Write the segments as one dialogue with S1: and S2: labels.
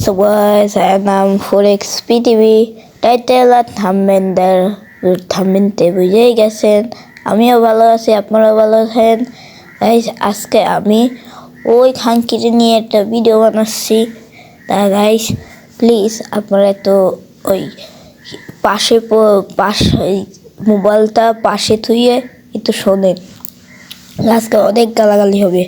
S1: So guys, and I'm full XPTV title আর থাম্বনেলতে বুঝেই গেছেন আমিও ভালো আছি, আপনারাও ভালো আছেন। গাইস আজকে আমি ওই খানকিটা নিয়ে একটা ভিডিও বানাচ্ছি। তা গাইস প্লিজ আপনারা তো ওই পাশে মোবাইলটা পাশে থুয়ে একটু শোনেন, আজকে অনেক গালাগালি হবে।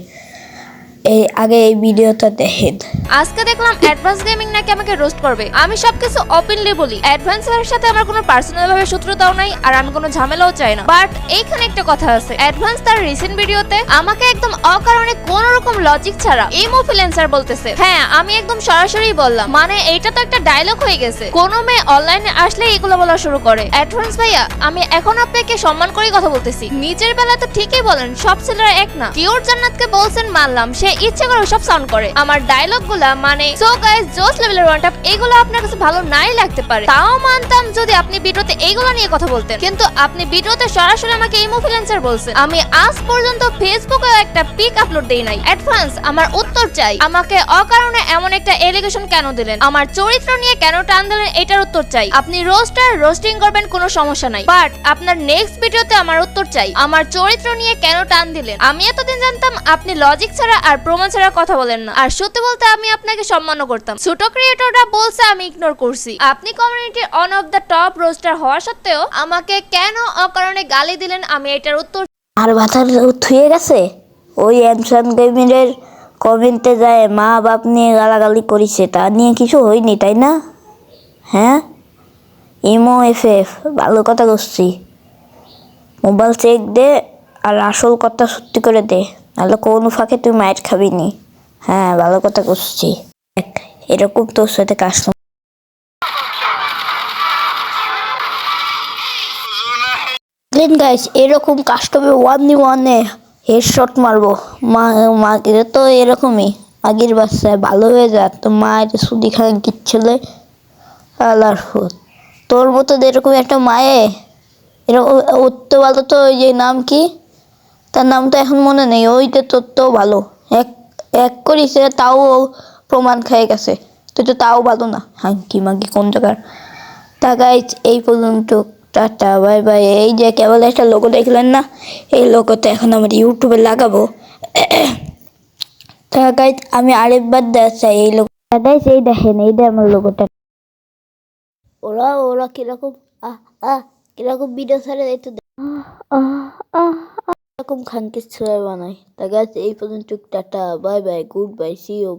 S1: আগে এই ভিডিওটা দেখেন।
S2: আজকে দেখলাম অ্যাডভান্স গেমিং নাকি আমাকে রোস্ট করবে। আমি সবকিছু ওপেনলি বলি, অ্যাডভান্সের সাথে আমার কোনো পার্সোনাল ভাবে শত্রুতাও নাই, আর আমি কোনো ঝামেলাও চাই না। বাট এইখানে একটা কথা আছে, অ্যাডভান্স তার রিসেন্ট ভিডিওতে আমাকে একদম অকারণে কোন রকম লজিক ছাড়া ইমোফ্লুয়েন্সার বলতেছে। হ্যাঁ, আমি একদম সরাসরি বললাম, মানে এইটা তো একটা ডায়লগ হয়ে গেছে। কোন মেয়ে অনলাইনে আসলে এগুলো বলা শুরু করে। অ্যাডভান্স ভাইয়া, আমি এখন আপনাকে সম্মান করে কথা বলতেছি। নিজের বেলা তো ঠিকই বলেন, সব ছেলেরা এক না। কিউট জান্নাতকে বলছেন মানলাম, সে ইচ্ছে করে সব সাউন্ড করে। আমার ডায়লগ গুলা মানে সো গাইস জোস লেভেলের ওয়ান টপ, এগুলো আপনার কাছে ভালো নাই লাগতে পারে, তাও মানতাম যদি আপনি ভিডিওতে এইগুলো নিয়ে কথা বলতেন। কিন্তু আপনি ভিডিওতে সরাসরি আমাকে ইমোফ্লুয়েন্সার বলছেন। আমি আজ পর্যন্ত ফেসবুকে একটা পিক আপলোড দেই নাই। অ্যাডভান্স আমার উত্তর চাই, আমাকে অকারণে এমন একটা এলিগেশন কেন দিলেন, আমার চরিত্র নিয়ে কেন টান দিলেন, এটার উত্তর চাই। আপনি রোস্টিং করবেন, কোনো সমস্যা নাই, বাট আপনার নেক্সট ভিডিওতে আমার উত্তর চাই, আমার চরিত্র নিয়ে কেন টান দিলেন। আমি এতদিন জানতাম আপনি লজিক ছাড়া আর প্রমাণ ছাড়া কথা বলেন না, আর সত্যি বলতে আমি আপনাকে সম্মানও করতাম। ছোট ক্রিয়েটররা বলছে আমি ইগনোর করছি। আপনি কমিউনিটির one of the top roster হওয়া সত্ত্বেও আমাকে কেন অকারণে গালি দিলেন, আমি এটার উত্তর।
S1: আর মাথার থুয়ে গেছে ওই অ্যামসান গেমিংয়ের কমেন্টে যায় মা বাপ নিয়ে গালাগালি করেছে, তা নিয়ে কিছু হয়নি তাই না? হ্যাঁ, ইমো এফএফ ভালো কথা করছি, মোবাইল চেক দে আর আসল কথা সত্যি করে দে, নাহলে কোনো ফাঁকে তুই মায়ের খাবি নি। হ্যাঁ, ভালো কথা করছি, এরকম তোর সাথে কাস্টমার গাইস, এরকম কাস্টমার 1v1-এ হেডশট মারবো। মা এটা তো এরকমই, আগের বাচ্চায় ভালো হয়ে যা, তো মায়ের সুদি খান কিচ্ছেলে আলার তোর মতো এরকম একটা মায়ে এরকম উঠতে ভালো। তো ওই যে নাম কি, তার নাম তো এখন মনে নেই, ওইটা তোর তো ভালো এক করিছে, তাও প্রমাণ খেয়ে গেছে, তুই তো তাও ভালো না। হাঙ্কি মাঙ্কি কোন জায়গার। তা গাইজ এই পর্যন্ত, টাটা বাই বাই। এই যে কেবল একটা লোগো দেখলেন না, এই লোগোটা এখন আমার ইউটিউবে লাগাবো। তা গাইজ আমি আরেকবার দেখা চাই এই লোগো। গাইজ এই দেখেন, এই যে আমার লোগোটা। ওরা কিরকম কিরকম ভিডিও ছাড়ে এই তো এরকম খানকে ছেলে বানায়। তা গাইজ এই পর্যন্ত, tata bye bye, good bye, see you.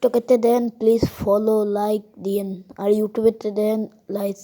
S1: টিকটকেতে দেন প্লিজ ফলো লাইক দিয়েন, আর ইউটিউবেতে দেন লাইক